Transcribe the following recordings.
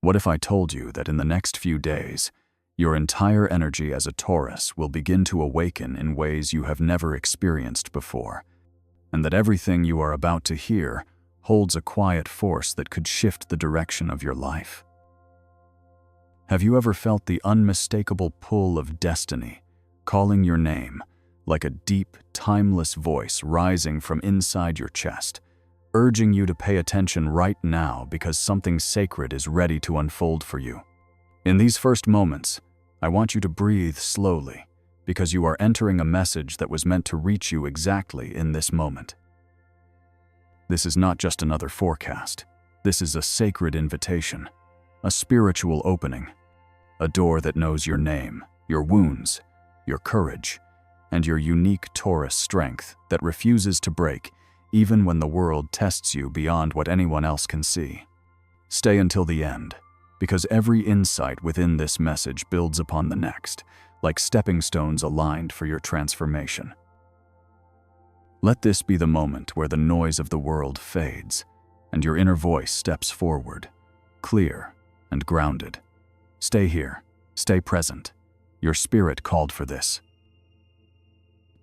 What if I told you that in the next few days, your entire energy as a Taurus will begin to awaken in ways you have never experienced before, and that everything you are about to hear holds a quiet force that could shift the direction of your life? Have you ever felt the unmistakable pull of destiny calling your name, like a deep, timeless voice rising from inside your chest, urging you to pay attention right now because something sacred is ready to unfold for you? In these first moments, I want you to breathe slowly, because you are entering a message that was meant to reach you exactly in this moment. This is not just another forecast. This is a sacred invitation, a spiritual opening, a door that knows your name, your wounds, your courage, and your unique Taurus strength that refuses to break even when the world tests you beyond what anyone else can see. Stay until the end, because every insight within this message builds upon the next, like stepping stones aligned for your transformation. Let this be the moment where the noise of the world fades and your inner voice steps forward, clear and grounded. Stay here, stay present. Your spirit called for this.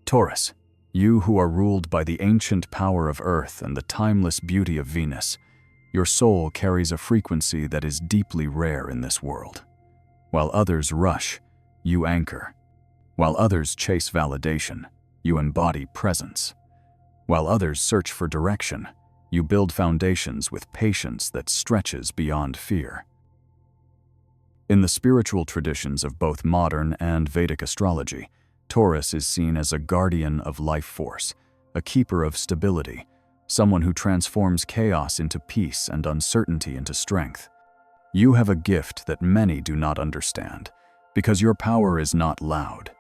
Taurus, you who are ruled by the ancient power of Earth and the timeless beauty of Venus, your soul carries a frequency that is deeply rare in this world. While others rush, you anchor. While others chase validation, you embody presence. While others search for direction, you build foundations with patience that stretches beyond fear. In the spiritual traditions of both modern and Vedic astrology, Taurus is seen as a guardian of life force, a keeper of stability, someone who transforms chaos into peace and uncertainty into strength. You have a gift that many do not understand, because your power is not loud.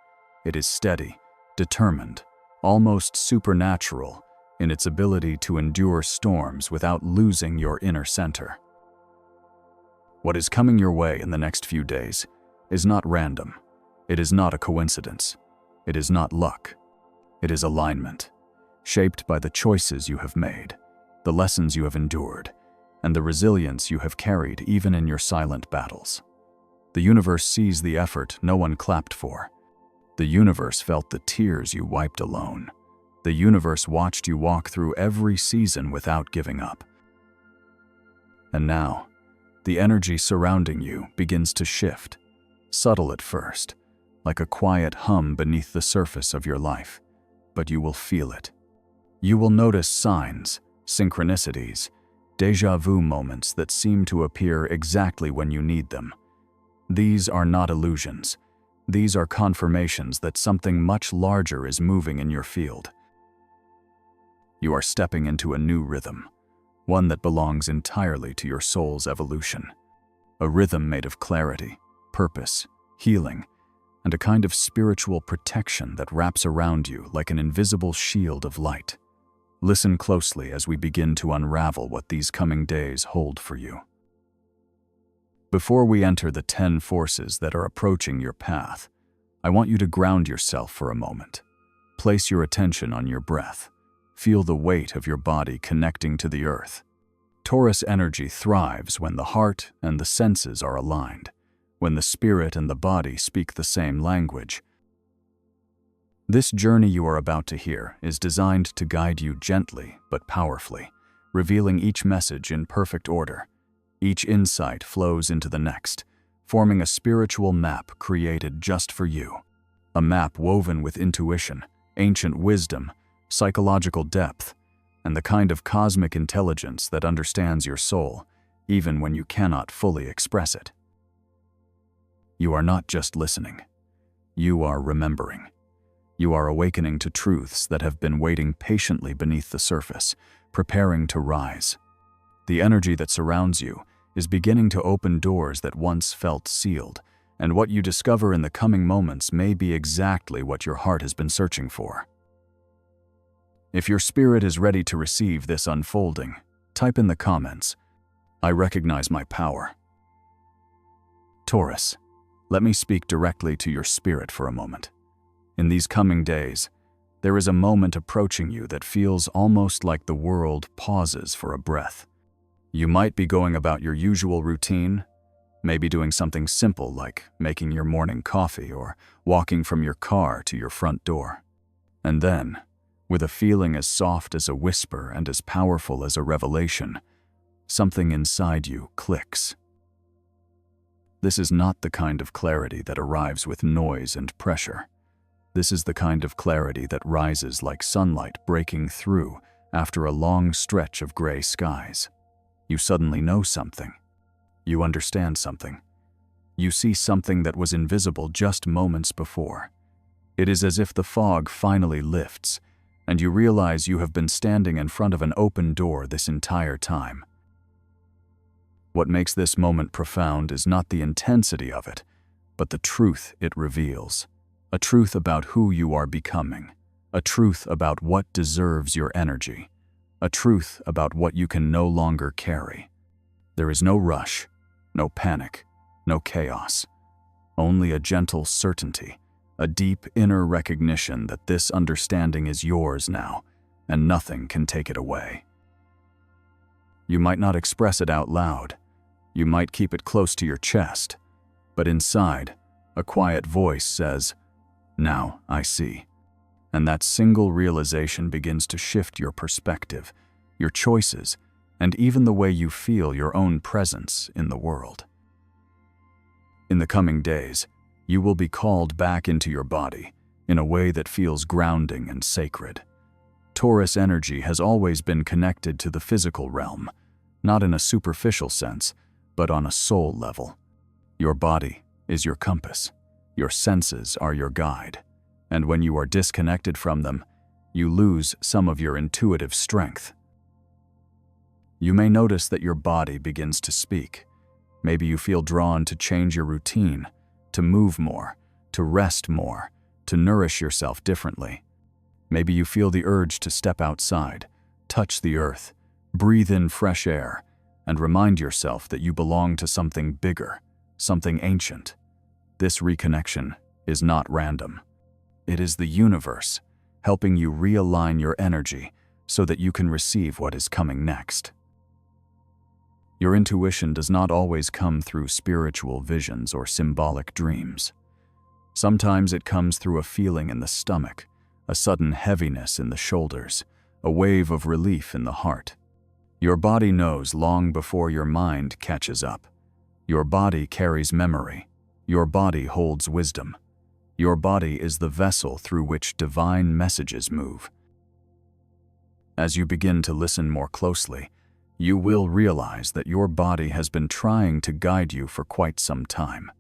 It is steady, determined, almost supernatural in its ability to endure storms without losing your inner center. What is coming your way in the next few days is not random. It is not a coincidence. It is not luck. It is alignment, shaped by the choices you have made, the lessons you have endured, and the resilience you have carried even in your silent battles. The universe sees the effort no one clapped for. The universe felt the tears you wiped alone. The universe watched you walk through every season without giving up. And now, the energy surrounding you begins to shift, subtle at first, like a quiet hum beneath the surface of your life, but you will feel it. You will notice signs, synchronicities, déjà vu moments that seem to appear exactly when you need them. These are not illusions. These are confirmations that something much larger is moving in your field. You are stepping into a new rhythm, one that belongs entirely to your soul's evolution. A rhythm made of clarity, purpose, healing, and a kind of spiritual protection that wraps around you like an invisible shield of light. Listen closely as we begin to unravel what these coming days hold for you. Before we enter the 10 forces that are approaching your path, I want you to ground yourself for a moment. Place your attention on your breath. Feel the weight of your body connecting to the earth. Taurus energy thrives when the heart and the senses are aligned, when the spirit and the body speak the same language. This journey you are about to hear is designed to guide you gently but powerfully, revealing each message in perfect order. Each insight flows into the next, forming a spiritual map created just for you. A map woven with intuition, ancient wisdom, psychological depth, and the kind of cosmic intelligence that understands your soul, even when you cannot fully express it. You are not just listening. You are remembering. You are awakening to truths that have been waiting patiently beneath the surface, preparing to rise. The energy that surrounds you is beginning to open doors that once felt sealed, and what you discover in the coming moments may be exactly what your heart has been searching for. If your spirit is ready to receive this unfolding, type in the comments, "I recognize my power." Taurus, let me speak directly to your spirit for a moment. In these coming days, there is a moment approaching you that feels almost like the world pauses for a breath. You might be going about your usual routine, Maybe doing something simple like making your morning coffee or walking from your car to your front door. And then, with a feeling as soft as a whisper and as powerful as a revelation, something inside you clicks. This is not the kind of clarity that arrives with noise and pressure. This is the kind of clarity that rises like sunlight breaking through after a long stretch of gray skies. You suddenly know something. You understand something. You see something that was invisible just moments before. It is as if the fog finally lifts, and you realize you have been standing in front of an open door this entire time. What makes this moment profound is not the intensity of it, but the truth it reveals. A truth about who you are becoming. A truth about what deserves your energy. A truth about what you can no longer carry. There is no rush, no panic, no chaos. Only a gentle certainty, a deep inner recognition that this understanding is yours now, and nothing can take it away. You might not express it out loud. You might keep it close to your chest. But inside, a quiet voice says, "Now I see." And that single realization begins to shift your perspective, your choices, and even the way you feel your own presence in the world. In the coming days, you will be called back into your body in a way that feels grounding and sacred. Taurus energy has always been connected to the physical realm, not in a superficial sense, but on a soul level. Your body is your compass. Your senses are your guide. And when you are disconnected from them, you lose some of your intuitive strength. You may notice that your body begins to speak. Maybe you feel drawn to change your routine, to move more, to rest more, to nourish yourself differently. Maybe you feel the urge to step outside, touch the earth, breathe in fresh air, and remind yourself that you belong to something bigger, something ancient. This reconnection is not random. It is the universe helping you realign your energy so that you can receive what is coming next. Your intuition does not always come through spiritual visions or symbolic dreams. Sometimes it comes through a feeling in the stomach, a sudden heaviness in the shoulders, a wave of relief in the heart. Your body knows long before your mind catches up. Your body carries memory. Your body holds wisdom. Your body is the vessel through which divine messages move. As you begin to listen more closely, you will realize that your body has been trying to guide you for quite some time.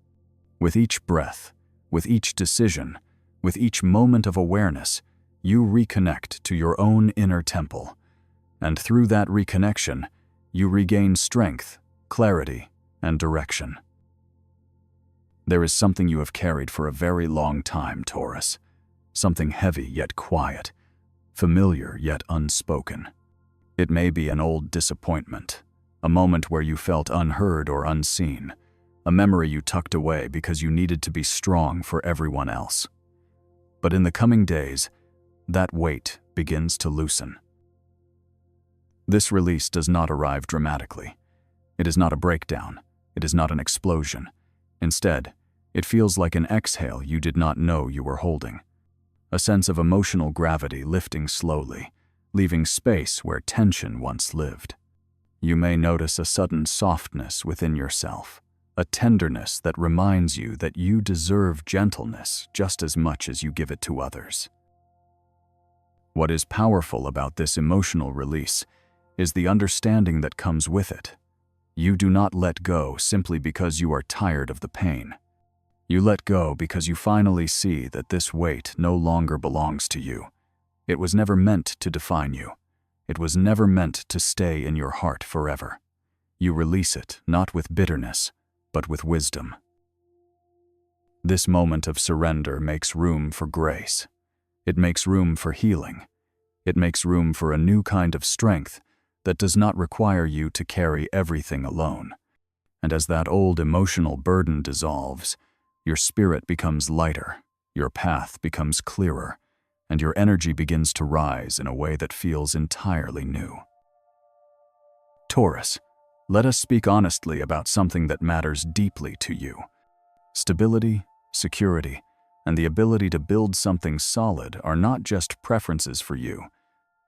With each breath, with each decision, with each moment of awareness, you reconnect to your own inner temple. And through that reconnection, you regain strength, clarity, and direction. There is something you have carried for a very long time, Taurus. Something heavy yet quiet, familiar yet unspoken. It may be an old disappointment, a moment where you felt unheard or unseen, a memory you tucked away because you needed to be strong for everyone else. But in the coming days, that weight begins to loosen. This release does not arrive dramatically. It is not a breakdown. It is not an explosion. Instead, it feels like an exhale you did not know you were holding. A sense of emotional gravity lifting slowly, leaving space where tension once lived. You may notice a sudden softness within yourself, a tenderness that reminds you that you deserve gentleness just as much as you give it to others. What is powerful about this emotional release is the understanding that comes with it. You do not let go simply because you are tired of the pain. You let go because you finally see that this weight no longer belongs to you. It was never meant to define you. It was never meant to stay in your heart forever. You release it not with bitterness, but with wisdom. This moment of surrender makes room for grace. It makes room for healing. It makes room for a new kind of strength that does not require you to carry everything alone. And as that old emotional burden dissolves, your spirit becomes lighter, your path becomes clearer, and your energy begins to rise in a way that feels entirely new. Taurus, Let us speak honestly about something that matters deeply to you. Stability, security, and the ability to build something solid are not just preferences for you.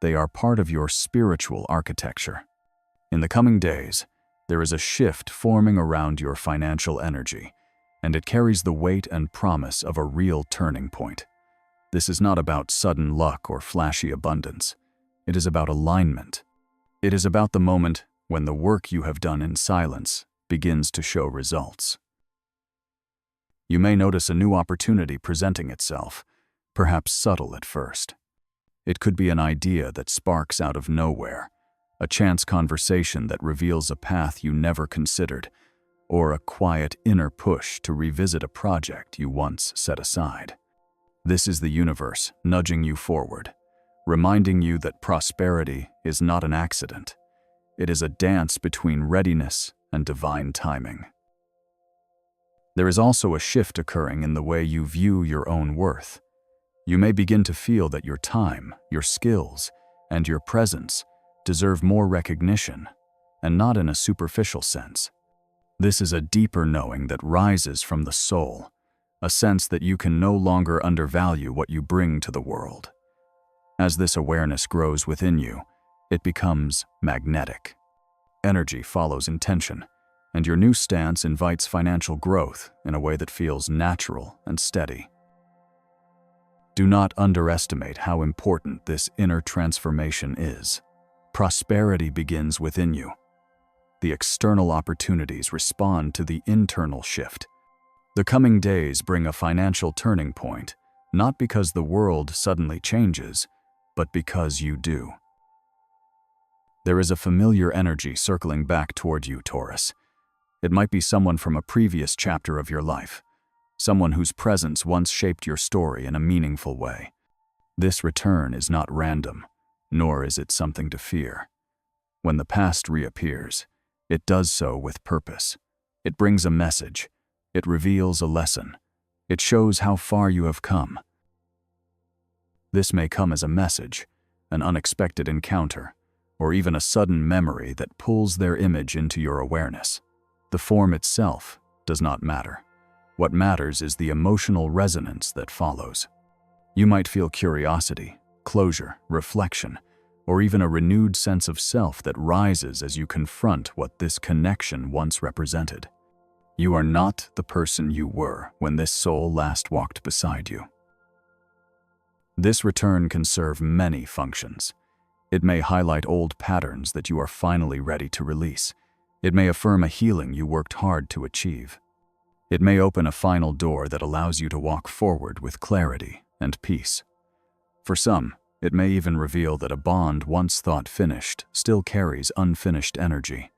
They are part of your spiritual architecture. In the coming days, there is a shift forming around your financial energy, and it carries the weight and promise of a real turning point. This is not about sudden luck or flashy abundance. It is about alignment. It is about the moment when the work you have done in silence begins to show results. You may notice a new opportunity presenting itself, perhaps subtle at first. It could be an idea that sparks out of nowhere, a chance conversation that reveals a path you never considered, or a quiet inner push to revisit a project you once set aside. This is the universe nudging you forward, reminding you that prosperity is not an accident. It is a dance between readiness and divine timing. There is also a shift occurring in the way you view your own worth. You may begin to feel that your time, your skills, and your presence deserve more recognition, and not in a superficial sense. This is a deeper knowing that rises from the soul, a sense that you can no longer undervalue what you bring to the world. As this awareness grows within you, it becomes magnetic. Energy follows intention, and your new stance invites financial growth in a way that feels natural and steady. Do not underestimate how important this inner transformation is. Prosperity begins within you. The external opportunities respond to the internal shift. The coming days bring a financial turning point, not because the world suddenly changes, but because you do. There is a familiar energy circling back toward you, Taurus. It might be someone from a previous chapter of your life, someone whose presence once shaped your story in a meaningful way. This return is not random, nor is it something to fear. When the past reappears, it does so with purpose. It brings a message. It reveals a lesson. It shows how far you have come. This may come as a message, an unexpected encounter, or even a sudden memory that pulls their image into your awareness. The form itself does not matter. What matters is the emotional resonance that follows. You might feel curiosity, closure, reflection, or even a renewed sense of self that rises as you confront what this connection once represented. You are not the person you were when this soul last walked beside you. This return can serve many functions. It may highlight old patterns that you are finally ready to release. It may affirm a healing you worked hard to achieve. It may open a final door that allows you to walk forward with clarity and peace. For some, it may even reveal that a bond once thought finished still carries unfinished energy.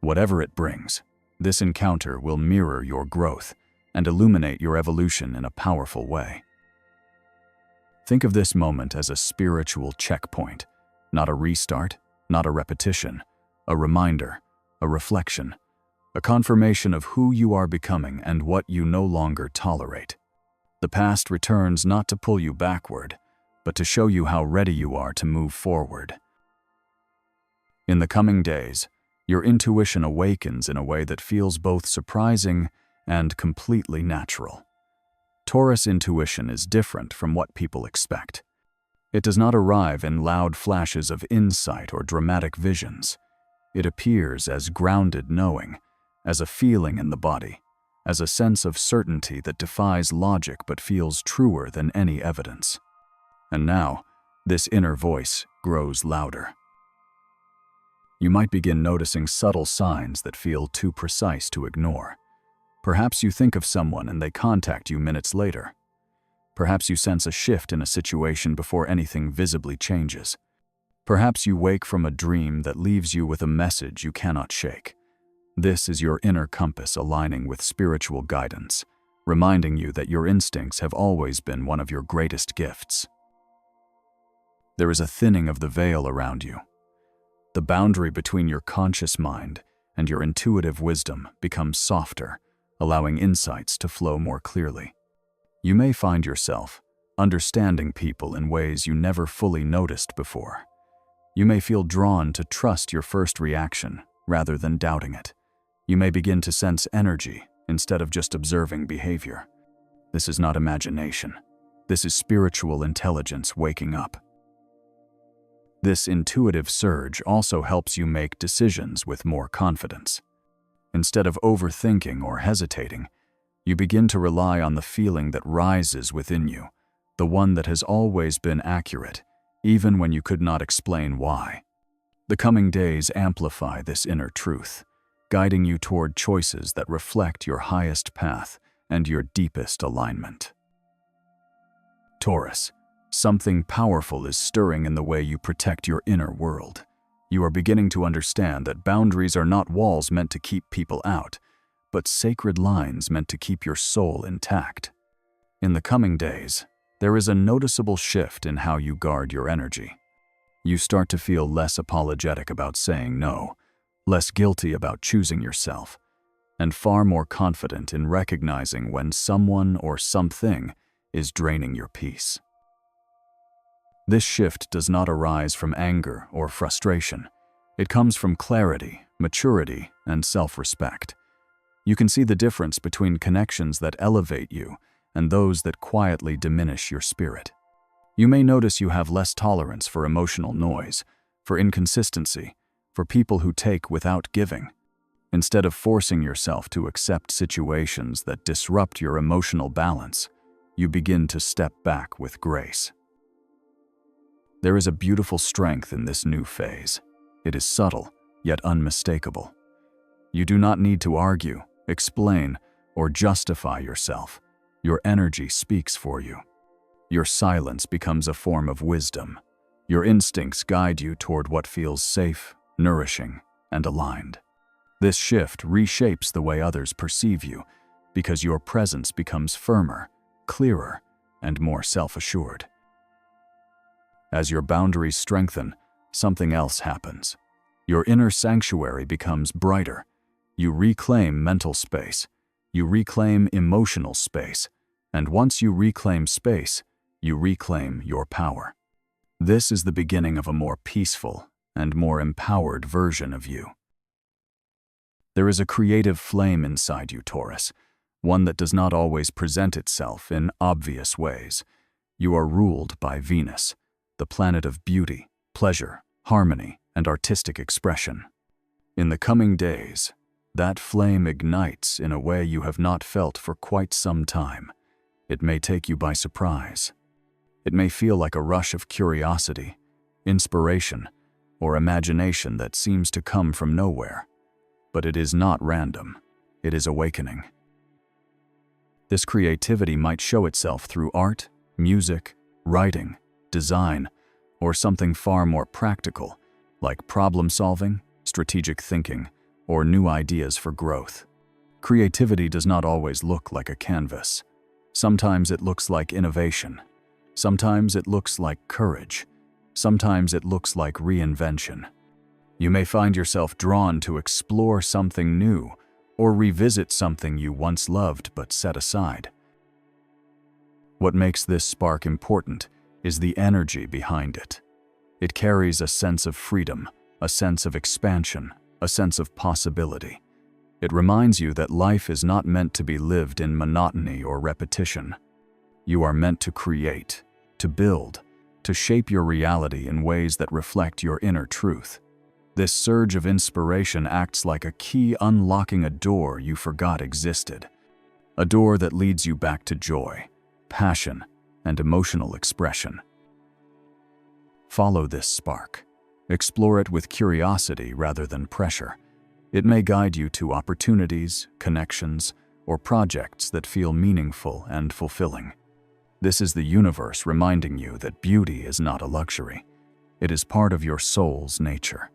Whatever it brings, this encounter will mirror your growth and illuminate your evolution in a powerful way. Think of this moment as a spiritual checkpoint, not a restart, not a repetition, a reminder, a reflection, a confirmation of who you are becoming and what you no longer tolerate. The past returns not to pull you backward, but to show you how ready you are to move forward. In the coming days, your intuition awakens in a way that feels both surprising and completely natural. Taurus intuition is different from what people expect. It does not arrive in loud flashes of insight or dramatic visions. It appears as grounded knowing, as a feeling in the body, as a sense of certainty that defies logic but feels truer than any evidence. And now, this inner voice grows louder. You might begin noticing subtle signs that feel too precise to ignore. Perhaps you think of someone and they contact you minutes later. Perhaps you sense a shift in a situation before anything visibly changes. Perhaps you wake from a dream that leaves you with a message you cannot shake. This is your inner compass aligning with spiritual guidance, reminding you that your instincts have always been one of your greatest gifts. There is a thinning of the veil around you. The boundary between your conscious mind and your intuitive wisdom becomes softer, allowing insights to flow more clearly. You may find yourself understanding people in ways you never fully noticed before. You may feel drawn to trust your first reaction rather than doubting it. You may begin to sense energy instead of just observing behavior. This is not imagination. This is spiritual intelligence waking up. This intuitive surge also helps you make decisions with more confidence. Instead of overthinking or hesitating, you begin to rely on the feeling that rises within you, the one that has always been accurate, even when you could not explain why. The coming days amplify this inner truth, guiding you toward choices that reflect your highest path and your deepest alignment. Taurus, something powerful is stirring in the way you protect your inner world. You are beginning to understand that boundaries are not walls meant to keep people out, but sacred lines meant to keep your soul intact. In the coming days, there is a noticeable shift in how you guard your energy. You start to feel less apologetic about saying no, less guilty about choosing yourself, and far more confident in recognizing when someone or something is draining your peace. This shift does not arise from anger or frustration. It comes from clarity, maturity, and self-respect. You can see the difference between connections that elevate you and those that quietly diminish your spirit. You may notice you have less tolerance for emotional noise, for inconsistency, for people who take without giving. Instead of forcing yourself to accept situations that disrupt your emotional balance, you begin to step back with grace. There is a beautiful strength in this new phase. It is subtle, yet unmistakable. You do not need to argue, explain, or justify yourself. Your energy speaks for you. Your silence becomes a form of wisdom. Your instincts guide you toward what feels safe, nourishing, and aligned. This shift reshapes the way others perceive you because your presence becomes firmer, clearer, and more self-assured. As your boundaries strengthen, something else happens. Your inner sanctuary becomes brighter. You reclaim mental space. You reclaim emotional space. And once you reclaim space, you reclaim your power. This is the beginning of a more peaceful and more empowered version of you. There is a creative flame inside you, Taurus, one that does not always present itself in obvious ways. You are ruled by Venus, the planet of beauty, pleasure, harmony, and artistic expression. In the coming days, that flame ignites in a way you have not felt for quite some time. It may take you by surprise. It may feel like a rush of curiosity, inspiration, or imagination that seems to come from nowhere. But it is not random. It is awakening. This creativity might show itself through art, music, writing, design, or something far more practical, like problem-solving, strategic thinking, or new ideas for growth. Creativity does not always look like a canvas. Sometimes it looks like innovation. Sometimes it looks like courage. Sometimes it looks like reinvention. You may find yourself drawn to explore something new or revisit something you once loved but set aside. What makes this spark important is the energy behind it. It carries a sense of freedom, a sense of expansion, a sense of possibility. It reminds you that life is not meant to be lived in monotony or repetition. You are meant to create, to build, to shape your reality in ways that reflect your inner truth. This surge of inspiration acts like a key unlocking a door you forgot existed, a door that leads you back to joy, passion, and emotional expression. Follow this spark. Explore it with curiosity rather than pressure. It may guide you to opportunities, connections, or projects that feel meaningful and fulfilling. This is the universe reminding you that beauty is not a luxury. It is part of your soul's nature.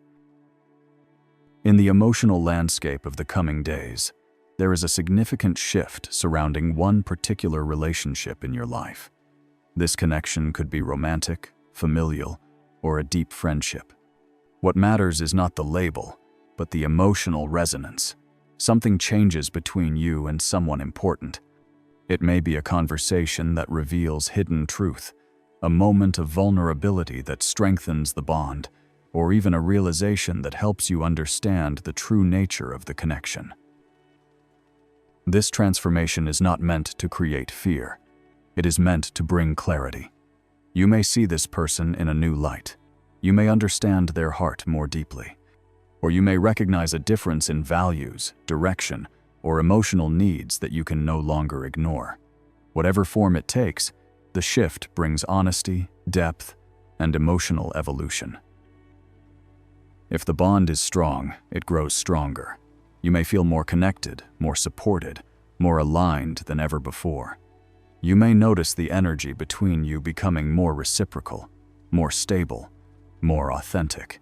In the emotional landscape of the coming days, there is a significant shift surrounding one particular relationship in your life. This connection could be romantic, familial, or a deep friendship. What matters is not the label, but the emotional resonance. Something changes between you and someone important. It may be a conversation that reveals hidden truth, a moment of vulnerability that strengthens the bond, or even a realization that helps you understand the true nature of the connection. This transformation is not meant to create fear. It is meant to bring clarity. You may see this person in a new light. You may understand their heart more deeply. Or you may recognize a difference in values, direction, or emotional needs that you can no longer ignore. Whatever form it takes, the shift brings honesty, depth, and emotional evolution. If the bond is strong, it grows stronger. You may feel more connected, more supported, more aligned than ever before. You may notice the energy between you becoming more reciprocal, more stable, more authentic.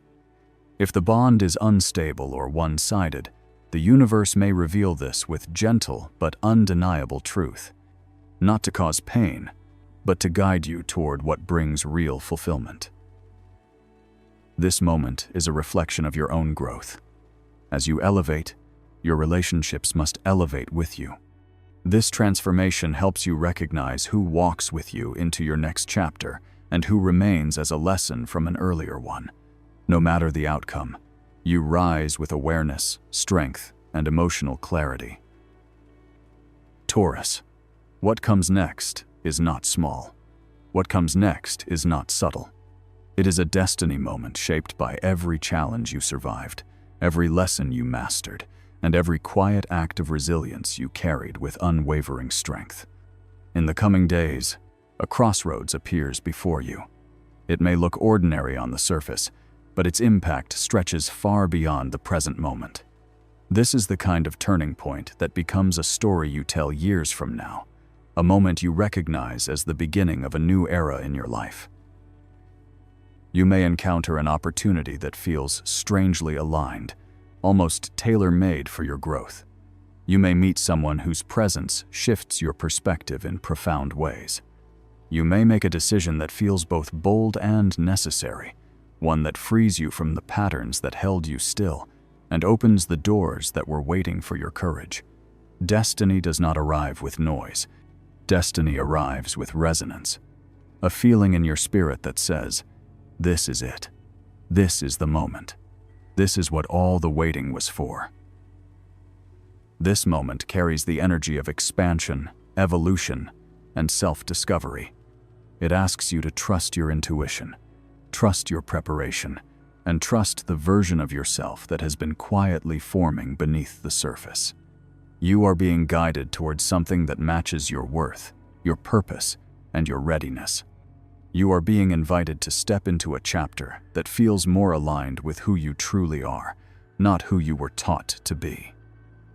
If the bond is unstable or one-sided, the universe may reveal this with gentle but undeniable truth, not to cause pain, but to guide you toward what brings real fulfillment. This moment is a reflection of your own growth. As you elevate, your relationships must elevate with you. This transformation helps you recognize who walks with you into your next chapter and who remains as a lesson from an earlier one. No matter the outcome, you rise with awareness, strength, and emotional clarity. Taurus, what comes next is not small. What comes next is not subtle. It is a destiny moment shaped by every challenge you survived, every lesson you mastered, and every quiet act of resilience you carried with unwavering strength. In the coming days, a crossroads appears before you. It may look ordinary on the surface, but its impact stretches far beyond the present moment. This is the kind of turning point that becomes a story you tell years from now, a moment you recognize as the beginning of a new era in your life. You may encounter an opportunity that feels strangely aligned, almost tailor-made for your growth. You may meet someone whose presence shifts your perspective in profound ways. You may make a decision that feels both bold and necessary, one that frees you from the patterns that held you still and opens the doors that were waiting for your courage. Destiny does not arrive with noise. Destiny arrives with resonance, a feeling in your spirit that says, "This is it. This is the moment. This is what all the waiting was for." This moment carries the energy of expansion, evolution, and self-discovery. It asks you to trust your intuition, trust your preparation, and trust the version of yourself that has been quietly forming beneath the surface. You are being guided towards something that matches your worth, your purpose, and your readiness. You are being invited to step into a chapter that feels more aligned with who you truly are, not who you were taught to be.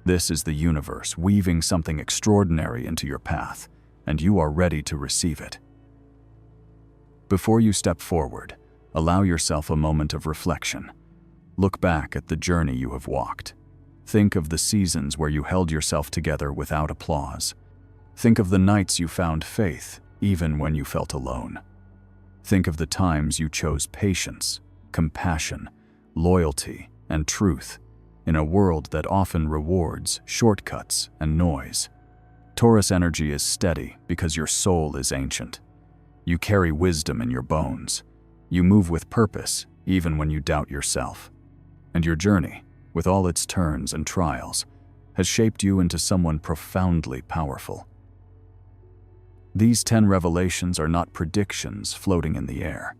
This is the universe weaving something extraordinary into your path, and you are ready to receive it. Before you step forward, allow yourself a moment of reflection. Look back at the journey you have walked. Think of the seasons where you held yourself together without applause. Think of the nights you found faith, even when you felt alone. Think of the times you chose patience, compassion, loyalty, and truth in a world that often rewards shortcuts and noise. Taurus energy is steady because your soul is ancient. You carry wisdom in your bones. You move with purpose even when you doubt yourself. And your journey, with all its turns and trials, has shaped you into someone profoundly powerful. These 10 revelations are not predictions floating in the air.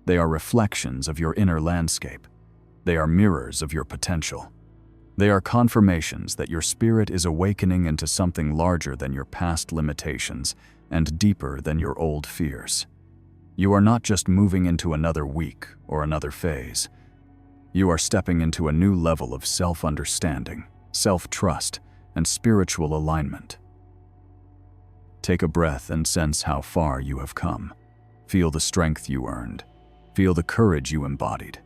They are reflections of your inner landscape. They are mirrors of your potential. They are confirmations that your spirit is awakening into something larger than your past limitations and deeper than your old fears. You are not just moving into another week or another phase. You are stepping into a new level of self-understanding, self-trust, and spiritual alignment. Take a breath and sense how far you have come. Feel the strength you earned. Feel the courage you embodied.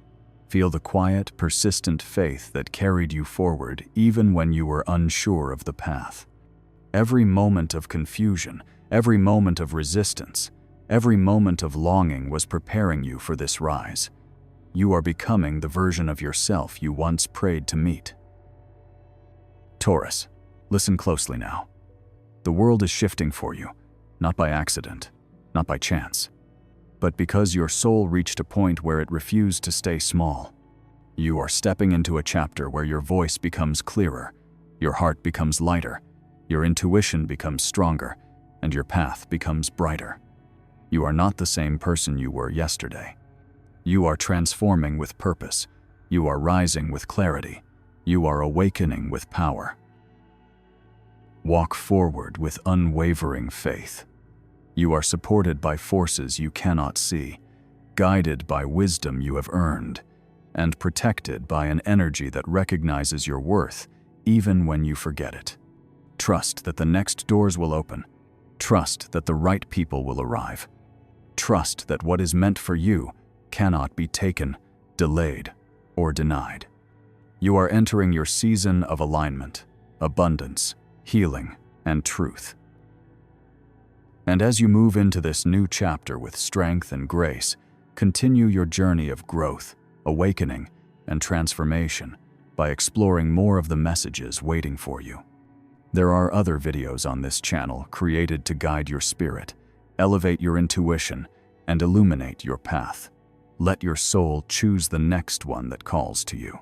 Feel the quiet, persistent faith that carried you forward even when you were unsure of the path. Every moment of confusion, every moment of resistance, every moment of longing was preparing you for this rise. You are becoming the version of yourself you once prayed to meet. Taurus, listen closely now. The world is shifting for you, not by accident, not by chance. but because your soul reached a point where it refused to stay small. You are stepping into a chapter where your voice becomes clearer, your heart becomes lighter, your intuition becomes stronger, and your path becomes brighter. You are not the same person you were yesterday. You are transforming with purpose. You are rising with clarity. You are awakening with power. Walk forward with unwavering faith. You are supported by forces you cannot see, guided by wisdom you have earned, and protected by an energy that recognizes your worth even when you forget it. Trust that the next doors will open. Trust that the right people will arrive. Trust that what is meant for you cannot be taken, delayed, or denied. You are entering your season of alignment, abundance, healing, and truth. And as you move into this new chapter with strength and grace, continue your journey of growth, awakening, and transformation by exploring more of the messages waiting for you. There are other videos on this channel created to guide your spirit, elevate your intuition, and illuminate your path. Let your soul choose the next one that calls to you.